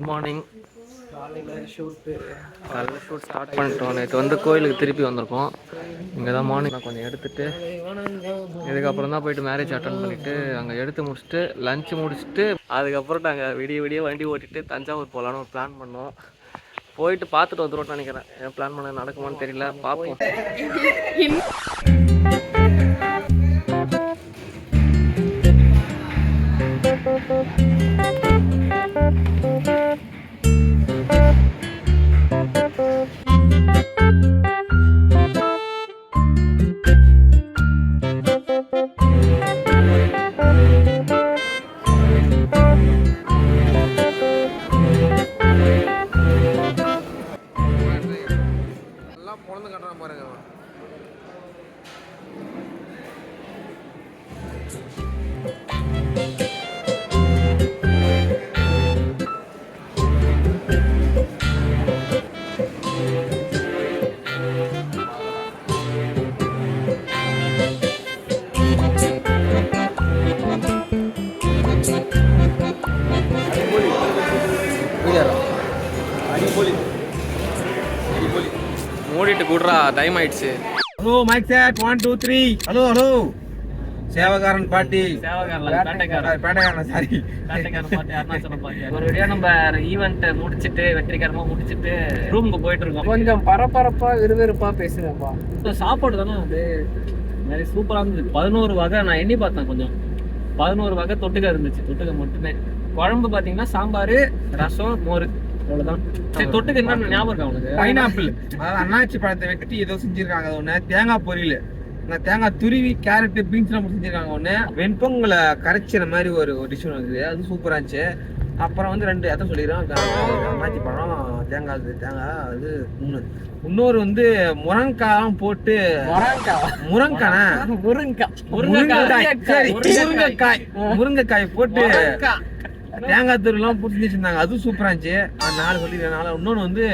Morning. காலையில் shoot start பண்ணிட்டோம். நேற்று வந்து கோயிலுக்கு திருப்பி வந்திருக்கோம். இங்கே தான் மார்னிங் நான் கொஞ்சம் எடுத்துகிட்டு இதுக்கப்புறம் தான் போயிட்டு மேரேஜ் அட்டன் பண்ணிவிட்டு அங்கே எடுத்து முடிச்சுட்டு லஞ்ச் முடிச்சுட்டு அதுக்கப்புறம் நாங்கள் விடிய வண்டி ஓட்டிட்டு தஞ்சாவூர் போகலான்னு ஒரு பிளான் பண்ணோம். போயிட்டு பார்த்துட்டு வந்துடுவோம்னு நினைக்கிறேன். என் பிளான் பண்ண நடக்குமான்னு தெரியல, பார்ப்போம். மூடிட்டு கூடுறா, டைம் ஆயிடுச்சு. Hello mic set 1 2 3. Hello hello சேவகாரன் பாட்டி, பேட்டைக்காரன் சாரி, பேட்டைக்காரன் பாட்டி, அருணாச்சலம் பாட்டி. ஒரு வீடியோ நம்ம ஈவெண்ட் முடிச்சுட்டு வெற்றிகரமா முடிச்சுட்டு ரூமுக்கு போயிட்டு இருக்கோம். கொஞ்சம் பரபரப்பா விறுவிறுப்பா பேசுறப்பா. சாப்பாடு தானே அது நிறைய சூப்பரா இருந்தது. 11 வகை நான் எண்ணி பார்த்தேன். கொஞ்சம் 11 வகை தொட்டுக்க இருந்துச்சு. தொட்டுக்க மட்டுமே. குழம்பு பாத்தீங்கன்னா சாம்பார், ரசம், மோர், அவ்வளவுதான். சரி, தொட்டுக்க என்ன ஞாபகம் இருக்கா உனக்கு? பைனாப்பிள், அதாவது அன்னாச்சி பழத்தை வெட்டி ஏதோ செஞ்சிருக்காங்க. அது ஒண்ணு. தேங்காய் பொரியல், தேங்காய் துருவி, கேரட், பீன்ஸ் எல்லாம் செஞ்சிருக்காங்க. ஒண்ணு வெண்பொங்கலை கரைச்சிற மாதிரி ஒரு டிஷ் ஒன்று இருக்குது. அது சூப்பரா இருந்துச்சு. அப்புறம் வந்து 2 எதை சொல்லிடுறோம், அன்னாச்சி பழம், தேங்காய் அது 3. இன்னொரு வந்து முருங்காய் போட்டு முருங்கைக்காய் போட்டு தேங்காய் தூள்லாம் போட்டு வச்சிருந்தாங்க. அதுவும் சூப்பரா இருந்துச்சு. 4 சொல்லிடுறேன். இன்னொன்று வந்து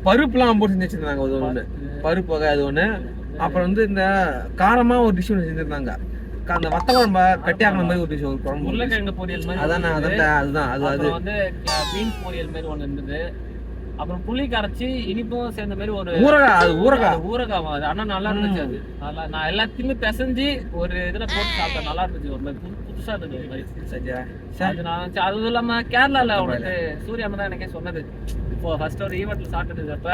பருப்புலாம் போட்டு வச்சிருந்தாங்க. அது ஒன்று பருப்பு வகை, அது ஒன்று. அப்புறம் வந்து இந்த காரமா ஒரு டிஷ் ஒன்று செஞ்சிருந்தாங்க. அந்த வத்த குழம்பு கட்டி ஆக்கின மாதிரி ஒரு டிஷ், ஒரு குழம்பு, உருளைக்கிழங்கு பொரியல் மாதிரி. அதுதான் அது வந்து பீன்ஸ் பொரியல் மாதிரி ஒன்று இருந்தது. அப்புறம் புளி கரைச்சி இனிப்பும் சேர்ந்த மாதிரி ஒரு ஊறுகாய். ஆனா நல்லா இருந்துச்சு. அது நல்லா, நான் எல்லாத்தையுமே பிசைஞ்சு ஒரு இதுல போட்டு சாப்பிட்டேன். நல்லா இருந்துச்சு. ஒரு மாதிரி புதுசா இருந்தது. அது இல்லாம கேரளால உனக்கு சூர்யாம தான் எனக்கே சொன்னது. இப்போ ஃபர்ஸ்ட் ஒரு ஈவெண்ட்ல சாப்பிட்டுட்டு அப்ப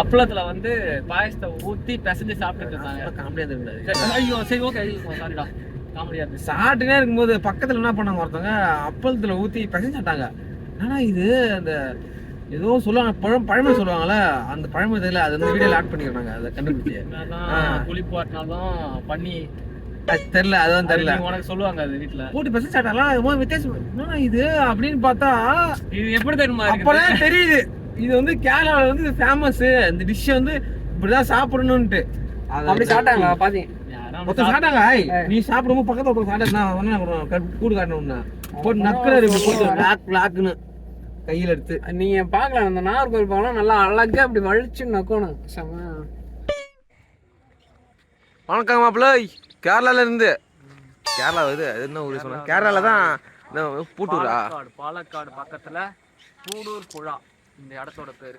அப்பளத்துல வந்து பாயசத்தை ஊத்தி பிசைஞ்சு சாப்பிட்டுட்டு இருந்தாங்க. ஐயோ சரி, ஓகே, சாரிடா, காமெடியா இருந்துச்சு. சாப்பிட்டுனே இருக்கும்போது பக்கத்துல என்ன பண்ணாங்க, ஒருத்தவங்க அப்பளத்துல ஊத்தி பிசைஞ்சு சாப்பிட்டாங்க. ஆனா இது அந்த ஏதோ சொல்லுவாங்க, பழமை சொல்லுவாங்கல்ல, அந்த பழமை தெரியல. அது வந்து வீடியோல ஆட் பண்ணிக்கிறாங்க. அதை கண்டுபிடிச்சு புளிப்பாட்டினாலும் பண்ணி தெரியல, அதுதான் தெரியல. உனக்கு சொல்லுவாங்க அது வீட்டுல போட்டு பெச சாப்பிட்டாலாம் வித்தியாசம். என்னன்னா இது அப்படின்னு பார்த்தா இது எப்படி தெரியுமா, அப்பதான் தெரியுது இது வந்து கேரளால வந்து ஃபேமஸ். இந்த டிஷ் வந்து இப்படிதான் சாப்பிடணும்ட்டு அப்படி சாப்பிட்டாங்க. பாத்தீங்க ஒருத்தர் சாப்பிட்டாங்க. நீ சாப்பிடும்போது பக்கத்துல ஒருத்தர் சாப்பிட்டா கூடு காட்டணும்னா போட்டு நக்குன்னு கையில எடுத்து நீங்க பாக்கலாம். அந்த நாகர்கோவில் பாக்கலாம், நல்லா அழகா அப்படி வலிச்சு நக்கணும். வணக்கம் மாப்பிள்ள. கேரளால இருந்து கேரளா வருது. அது என்ன ஊரு சொன்ன? கேரளால தான் பூட்டூரா? பாலக்காடு பக்கத்துல பூடூர் குழா இந்த இடத்தோட பேரு.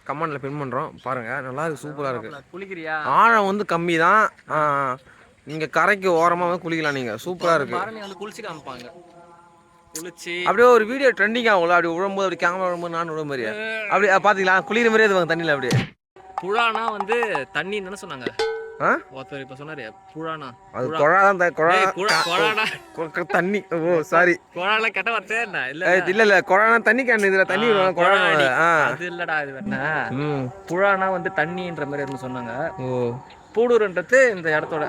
கமெண்ட்ல பின் பண்றோம் பாருங்க. நல்லா இருக்கு, சூப்பரா இருக்கு. குளிக்கிறியா? ஆழம் வந்து கம்மி தான். நீங்க கரைக்கு ஓரமா வந்து குளிக்கலாம். நீங்க சூப்பரா இருக்கு. வந்து குளிச்சு காமிப்பாங்க. குளிச்சு அப்படியே ஒரு வீடியோ ட்ரெண்டிங் ஆகும்ல, அப்படி விழும்போது, அப்படி கேமரா விழும்போது நான் விழும் மாதிரியா அப்படி பாத்தீங்களா? குளிக்கிற மாதிரியே இது தண்ணியில. அப்படியே புழானா வந்து தண்ணி தானே சொன்னாங்க. ஒருத்தர் இப்ப சொன்னாரு புழானா, அது தண்ணி. ஓ சாரி, குழால கெட்ட வார்த்தை இல்ல குழானா தண்ணி கேன். இதுல தண்ணி அது இல்லடா, இது வேணா. புழானா வந்து தண்ணின்ற மாதிரி சொன்னாங்க. பூடூர்ன்றது இந்த இடத்தோட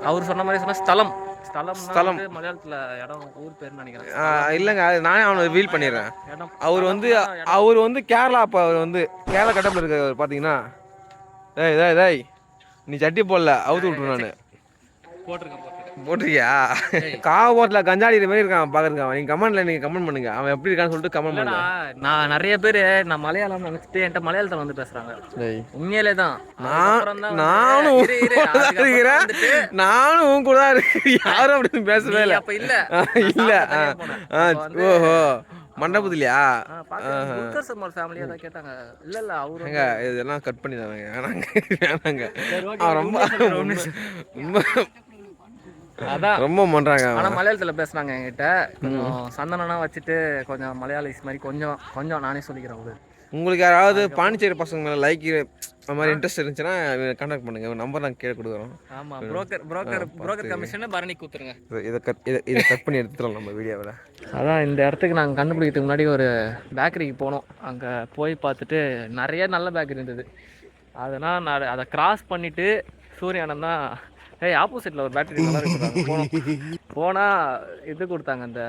அவர் சொன்ன மாதிரி சொன்ன ஸ்தலம். மலையாளத்துல இடம், ஊர் பேர் நினைக்கிறேன். இல்லங்க, நானே அவனை வீல் பண்ணிடுறேன். அவர் வந்து கேரளா. அப்ப அவர் வந்து கேரளா கட்டப்பில் இருக்க. பாத்தீங்கன்னா நீ சட்டி போடல, அவுத்து விட்டுரு. நானு போட்டிருக்கியா? காவ போட்டல கஞ்சாடி மாதிரி இருக்கான் பாக்குறதுக்கு. நீங்க கமெண்ட் பண்ணுங்க அவன் எப்படி இருக்கான்னு சொல்லிட்டு கமெண்ட் பண்ணுங்க. நான் நிறைய பேரு நான் மலையாளம் நினைச்சிட்டு என்கிட்ட மலையாளத்துல வந்து பேசுறாங்க. உண்மையிலே தான் நானும் கூட யாரும் அப்படின்னு பேசவே இல்லை. அப்ப இல்ல ஓஹோ மண்டபத்துலையா? ஃபேமிலியா தான் கேட்டாங்க. இல்ல அவரு எங்க இதெல்லாம் கட் பண்ணி தாங்க. வேணாங்க. அவன் ரொம்ப அதான் ரொம்ப பண்றாங்க. ஆனா மலையாளத்துல பேசுனாங்க என்கிட்ட. கொஞ்சம் சந்தனம்னா வச்சுட்டு கொஞ்சம் மலையாளிஸ் மாதிரி கொஞ்சம் நானே சொல்லிக்கிறேன். உங்களுக்கு யாராவது பாண்டிச்சேரி பசங்க மேல லைக் அந்த மாதிரி இன்ட்ரெஸ்ட் இருந்துச்சுன்னா கான்டாக்ட் பண்ணுங்க. நம்பர் நாங்கள் கேட்டு கொடுக்குறோம். ஆமா, புரோக்கர் கமிஷனை பரணி கூத்துருங்க. இதை கட் பண்ணி எடுத்துடலாம் நம்ம வீடியோவில். அதான் இந்த இடத்துக்கு நாங்கள் கண்டுபிடிக்கிறதுக்கு முன்னாடி ஒரு பேக்கரிக்கு போனோம். அங்கே போய் பார்த்துட்டு நிறைய நல்ல பேக்கரி இருந்தது. அதனால் நான் அதை கிராஸ் பண்ணிவிட்டு சூரியனம் தான் ஆப்போசிட்டில் ஒரு பேக்கரி நல்லா இருக்கு போனால் இது கொடுத்தாங்க, அந்த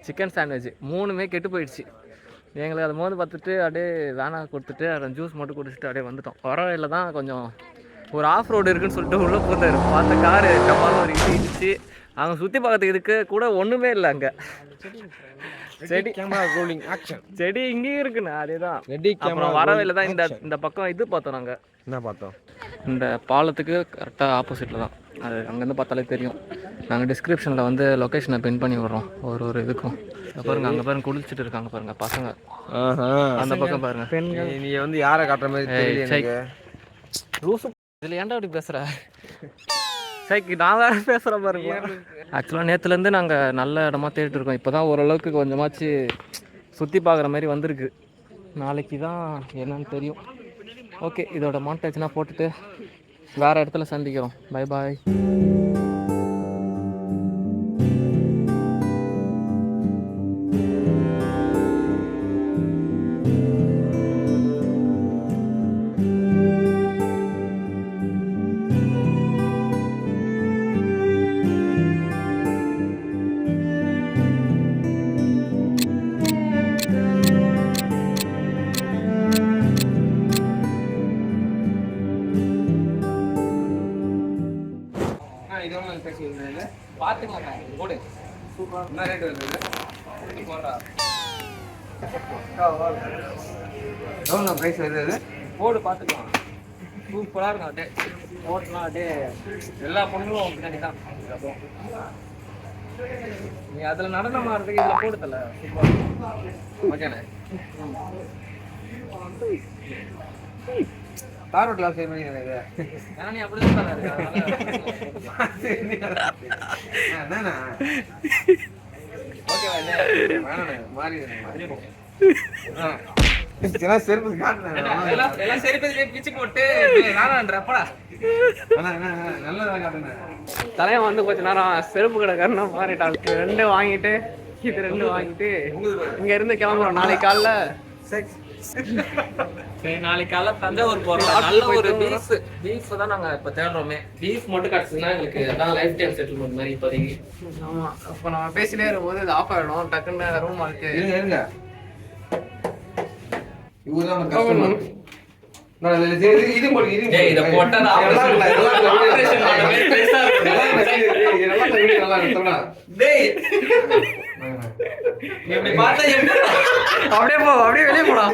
சிக்கன் சாண்ட்விச் 3மே கெட்டு போயிடுச்சு. எங்களுக்கு அதை மோந்து பார்த்துட்டு அப்படியே வேணாம் கொடுத்துட்டு அதை ஜூஸ் மட்டும் குடிச்சிட்டு அப்படியே வந்துட்டோம். வர வழியில் தான் கொஞ்சம் ஒரு ஆஃப் ரோடு இருக்குன்னு சொல்லிட்டு உள்ளே போத்தார். பார்த்த காரு டப்பாலும் ஒரு இடிச்சு அங்கே சுற்றி பார்க்கறதுக்கு இதுக்கு கூட ஒன்றுமே இல்லை. அங்கே செடி ரோலிங் ஆக்ஷன் செடி இங்கேயும் இருக்குண்ணா. அதே தான். அப்புறம் வர வழியில் தான் இந்த பக்கம் இது பார்த்தோம். நாங்கள் என்ன பார்த்தோம்? இந்த பாலத்துக்கு கரெக்டாக ஆப்போசிட்டில் தான். அது அங்கேருந்து பார்த்தாலே தெரியும். நாங்கள் டிஸ்கிரிப்ஷனில் வந்து லொக்கேஷனை பின் பண்ணி விட்றோம் ஒரு இதுக்கும். பாருங்க, அங்கே பாருங்க குளிச்சுட்டு இருக்காங்க பாருங்க பசங்க. அந்த பக்கம் பாருங்க பெண்கள். நீ வந்து யாரை காட்டுற மாதிரி தெரியல. இதில் ஏன்டா அப்படி பேசுகிற? சைக்கு நான் வேறு பேசுகிறேன் பாருங்க. ஆக்சுவலாக நேற்றுலேருந்து நாங்கள் நல்ல இடமா தேடிட்டு இருக்கோம். இப்போ தான் ஓரளவுக்கு கொஞ்சமாச்சு சுற்றி பார்க்குற மாதிரி வந்திருக்கு. நாளைக்கு தான் என்னன்னு தெரியும். ஓகே, இதோட மாண்டேஜ்னா போட்டுட்டு வேறு இடத்துல சந்திக்கிறோம். Bye bye. பார்த்துக்கலாம் போடு. என்ன ரேட் வருது? எவ்வளோ ப்ரைஸ் வருது? போடு பார்த்துக்கலாம். சூப்பராக இருக்கும். அப்படியே போட்டுலாம் அப்படியே எல்லா பொண்ணுங்களும் பின்னாடி தான். நீ அதில் நடனமாக இருக்கு, இதில் போடுதல சூப்பராக ஓகேண்ணே. கார் ஓட்டலாம் சரி பண்ணி ஏன்னா நீ அப்படி தான் தலைவன் வந்து கொஞ்ச நேரம் செருப்பு கடைக்காரனா மாறிட்டாங்க. 2 வாங்கிட்டு இது 2 வாங்கிட்டு இங்க இருந்து கிளம்புறோம். நாளைக்கு காலைல சரி, நாளைக்கு காலைல தஞ்சாவூர் போறோம். நல்ல ஒரு பீஃப் தான் நாங்க இப்ப தேடுறோமே. பீஃப் மட்டும் கிடைச்சதுன்னா எங்களுக்கு அதான் லைஃப் டைம் செட்டில்மெண்ட் மாதிரி இப்போதைக்கு. ஆமா, அப்ப நம்ம பேசினே இருக்கும்போது இது ஆஃப் ஆயிடும். டக்குன்னு ரூம் ஆயிட்டு இருங்க. இவர்தான் கஸ்டமர். நான் இது போடு இது. டேய் இத போட்டா ஆபரேஷன் பண்ணவே பெருசா இருக்கு. இதெல்லாம் வீடியோ நல்லா இருக்குடா. டேய் நீ இப்படி பார்த்தா அப்படியே வெளிய போடா.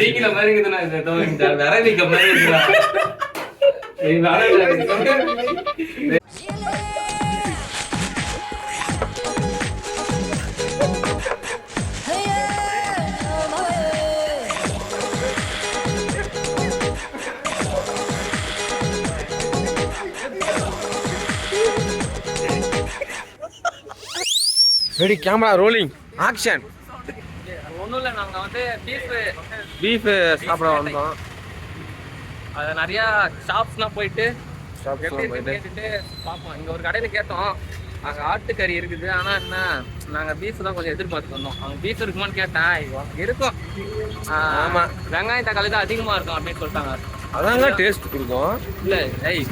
நீங்கள மாதிரி இருக்குதுனா இது ஏதோ இந்த வரவிக்க மாதிரி இருக்குடா. நீ வரல. Ready, camera rolling action. ஒன்றும் இல்லை, நாங்கள் வந்து பீஃப் சாப்பிட வந்தோம். அதை நிறையா ஷாப்ஸ்லாம் போயிட்டு கேட்டுட்டு பார்ப்போம். இங்கே ஒரு கடையில் கேட்டோம், அங்கே ஆட்டுக்கறி இருக்குது. ஆனால் என்ன, நாங்கள் பீஃப் தான் கொஞ்சம் எதிர்பார்த்து வந்தோம். அவங்க பீஃப் இருக்குமான்னு கேட்டேன். இருக்கும். ஆமாம், வெங்காயம் தக்காளி தான் அதிகமாக இருக்கும் அப்படின்னு சொல்லிட்டாங்க. அதாங்க டேஸ்ட் கொடுக்கும். இல்லை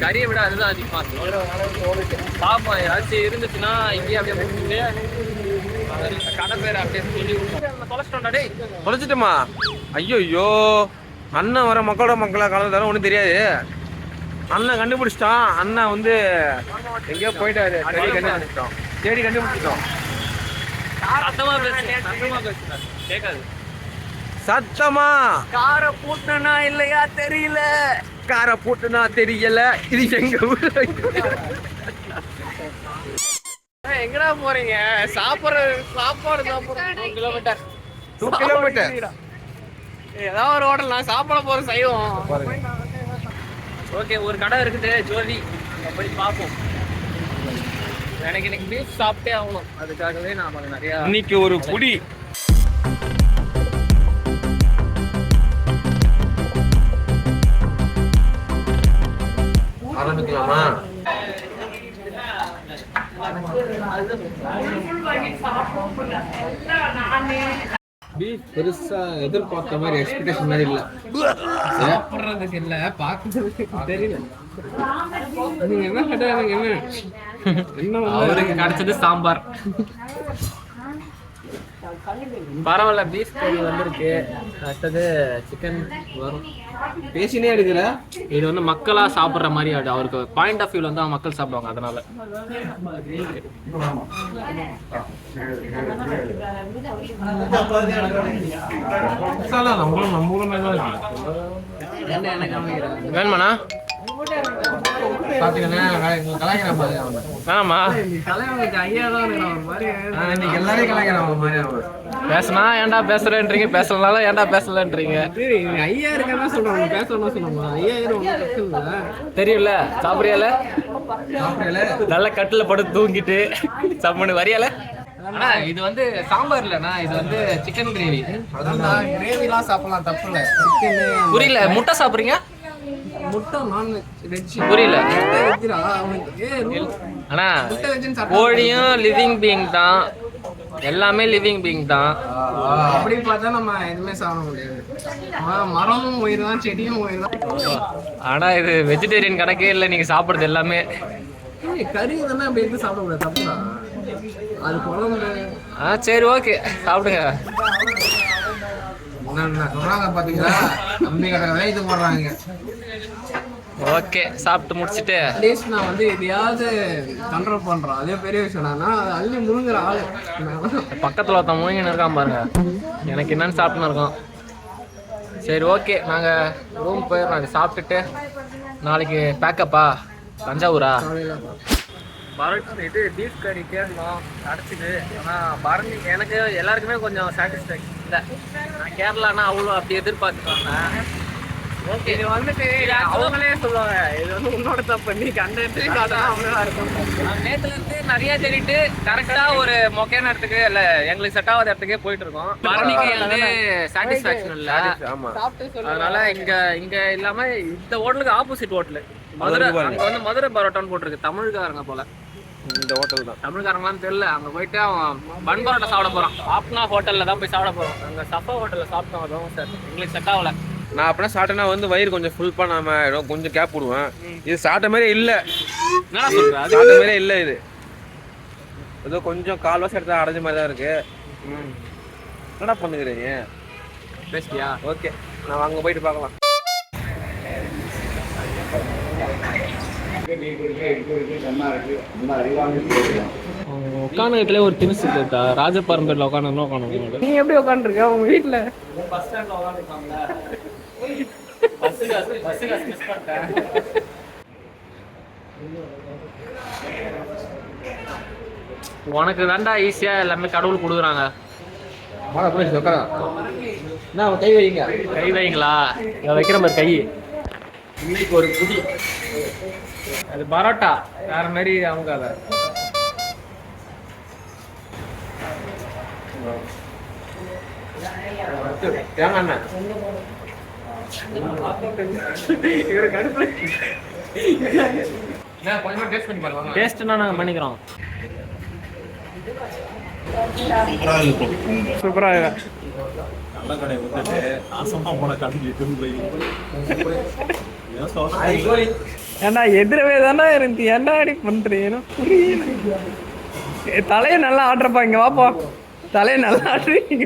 கறியை விட அதுதான் அதிகமாக இருக்கும். பார்ப்போம், ஏதாச்சும் இருந்துச்சுன்னா இங்கேயே அப்படியே முடிச்சுட்டு கடை பேர் அப்படியே சொல்லி தொலைச்சிட்டோம்டா. தொலைச்சிட்டோமா? ஐயோ, அண்ணன் வர மக்களா கலந்து தர ஒன்றும் தெரியாது. அண்ணன் கண்டுபிடிச்சிட்டான். அண்ணன் வந்து எங்கேயோ போயிட்டாரு. தேடி கண்டுபிடிச்சிட்டோம். சத்தமா பேசுறேன், கேட்காது. சத்தமா காரை பூட்டினா இல்லையா தெரியல. காரை பூட்டினா தெரியல. இது எங்க ஊர். எங்கடா போறீங்க? சாப்பாடு 2 கிலோமீட்டர். ஏதாவது ஒரு ஹோட்டல் நான் சாப்பிட போறோம் செய்வோம். ஓகே, ஒரு கடை இருக்குது ஜோதி, போய் பார்ப்போம். எனக்கு இன்னைக்கு பீஃப் சாப்பிட்டே ஆகணும், அதுக்காகவே நாம நிறைய இன்னைக்கு ஒரு புடி ஆரம்பிக்கலாமா? பீஃப் பெருசா எதிர்பார்த்த மாதிரி எக்ஸ்பெக்டேஷன் மாதிரி இல்ல. சாப்பிடுறதுக்கு இல்ல, பாக்குறதுக்கு தெரியல. நீங்க என்ன கேட்டா எனக்கு என்ன அவருக்கு கிடைச்சது சாம்பார். பரவாயில்ல, பீஃப் கறி வந்திருக்கு. அடுத்தது சிக்கன் வரும். பேசினே எடுக்கிற. இது வந்து மக்களா சாப்பிடுற மாதிரி அவருக்கு பாயிண்ட் ஆஃப் வியூல வந்து அவங்க மக்கள் சாப்பிடுவாங்க, அதனால. வேணுமாண்ணா? வேணாமா? பேசுனா ஏன்டா பேசுறேன்றீங்க, பேசலனாலும் ஏன்டா பேசலன்றீங்க. ஐயா இருக்கா சொல்றாங்க, பேசணும் சொல்லுங்க. தெரியல. சாப்பிடுறியால? நல்ல கட்டில படுத்து தூங்கிட்டு சாப்பிடு வரியால. ஆனா இது வந்து சாம்பார் இல்லண்ணா, இது வந்து சிக்கன் கிரேவி. கிரேவிலாம் சாப்பிடலாம், தப்பு இல்லை. புரியல. முட்டை சாப்பிடுறீங்க? முட்டை நான்வெஜ். புரியல. ஆனா கோழியும் லிவிங் பீயிங் தான், எல்லாமே லிவிங் பீயிங் தான். அப்படி பார்த்தா நம்ம எதுவுமே சாப்பிட முடியாது. மரமும் உயிர் தான், செடியும் உயிர் தான். ஆனா இது வெஜிடேரியன் கணக்கே இல்லை, நீங்க சாப்பிடுறது எல்லாமே. கறி தானே அப்படி எடுத்து சாப்பிட முடியாது, தப்புதான். அது குழம்பு. சரி, ஓகே, சாப்பிடுங்க. சொல்றாங்க பாத்தீங்களா, கம்மி கடை இது போடுறாங்க. ஓகே, சாப்பிட்டு முடிச்சுட்டு அட்லீஸ்ட் நான் வந்து எதையாவது கண்ட்ரோல் பண்றேன், அதே பெரிய விஷயம். நான் அள்ளி முழுங்குற ஆளு. பக்கத்துல ஒருத்தன் முழுங்கின்னு இருக்கான் பாருங்க, எனக்கு என்னன்னு சாப்பிட்டுன்னு இருக்கோம். சரி, ஓகே, நாங்க ரூம் போயிடுறோம். சாப்பிட்டுட்டு நாளைக்கு பேக்கப்பா தஞ்சாவூரா? இது பீஃப் கறி கேரளம் கிடச்சிது. ஆனால் பரணி எனக்கு எல்லாருக்குமே கொஞ்சம் சாட்டிஸ்ஃபேக்ஷன் இல்லை. நான் கேரளானா அவ்வளோ அப்படி எதிர்பார்த்துட்டு வந்தேன். ஓகே, இது வந்துட்டு அவங்களே சொல்லுவாங்க, இது வந்து உன்னோட தப்பு, நீ கண்டென்ட் அவங்களா இருக்கும். நேற்றுல இருந்து நிறைய தேடிட்டு கரெக்டா ஒரு மொக்கையான இடத்துக்கு இல்ல எங்களுக்கு செட் ஆகாத இடத்துக்கே போயிட்டு இருக்கோம். பரணிக்கு வந்து சாட்டிஸ்ஃபேக்ஷன் இல்ல. அதனால இங்க இல்லாம இந்த ஹோட்டலுக்கு ஆப்போசிட் ஹோட்டல் மதுரை, அங்க வந்து மதுரை பரோட்டான்னு போட்டிருக்கு. தமிழ்காரங்க போல இந்த ஹோட்டல் தான். தமிழ்காரங்களான்னு தெரியல. அங்க போயிட்டு அவன் பன் பரோட்டா சாப்பிட போறான். ஆப்னா ஹோட்டல்ல தான் போய் சாப்பிட போறோம். அங்க சஃபா ஹோட்டல்ல சாப்பிட்டோம், அதுவும் சார் எங்களுக்கு செட் ஆகல. நான் அப்படின்னா சாப்பிட்டேன்னா வந்து வயிறு கொஞ்சம் ஃபுல் பண்ணாம கொஞ்சம் கேப் விடுவேன். இது சாப்பிட்ட மாதிரியே இல்லை. என்ன சொல்ற? சாப்பிட்ட மாதிரியே இல்லை. இது ஏதோ கொஞ்சம் 1/4 வருஷம் எடுத்தா அடைஞ்ச மாதிரி தான் இருக்கு. என்னடா பண்ணுகிறீங்க? பேசியா? ஓகே, நான் அங்கே போயிட்டு பார்க்கலாம். உட்காந்த இடத்துல ஒரு திணிச்சு இருக்கா, ராஜபாரம்பேட்டில் உட்காந்து. நீ எப்படி உட்காந்துருக்க உங்க வீட்டுல? உனக்கு தாண்டா ஈஸியா எல்லாமே கடவுள் கொடுக்குறாங்க. கை வைங்க. கை வைங்களா? வைக்கிற மாதிரி கை. இன்னைக்கு ஒரு புடி அது பரோட்டா வேற மாதிரி அவங்க அதை தேங்காய் டேஸ்ட்னா நாங்கள் பண்ணிக்கிறோம். சூப்பரா இருக்கு. ஏன்னா எதிரவே தானே இருந்து என்ன அடி பண்றீங்க புரியல. தலையை நல்லா ஆடுறப்பா, இங்க வாப்பா. தலையை நல்லா ஆடுறீங்க.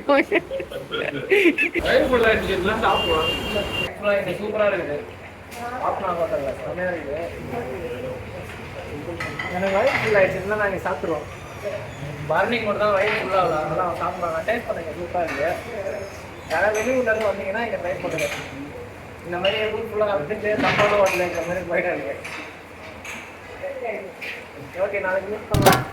சூப்பரா இருக்குது. எனக்கு வயிறு ஃபுல் ஆயிடுச்சுன்னா நாங்கள் சாப்பிடுவோம். பர்னிங் மட்டும் தான் வயிறு ஃபுல்லாக அதெல்லாம் சாப்பிடுவாங்க. டேஸ்ட் பண்ணுங்க, சூப்பராக இருக்குது. யாராவது வெளியூர்லேருந்து வந்தீங்கன்னா இங்கே ட்ரை பண்ணுங்க. இந்த மாதிரி ரூம் ஃபுல்லாக வந்துட்டு தப்பான ஹோட்டல் இருக்கிற மாதிரி போயிட்டு இருக்கு. ஓகே, நாளைக்கு யூஸ் பண்ணலாம்.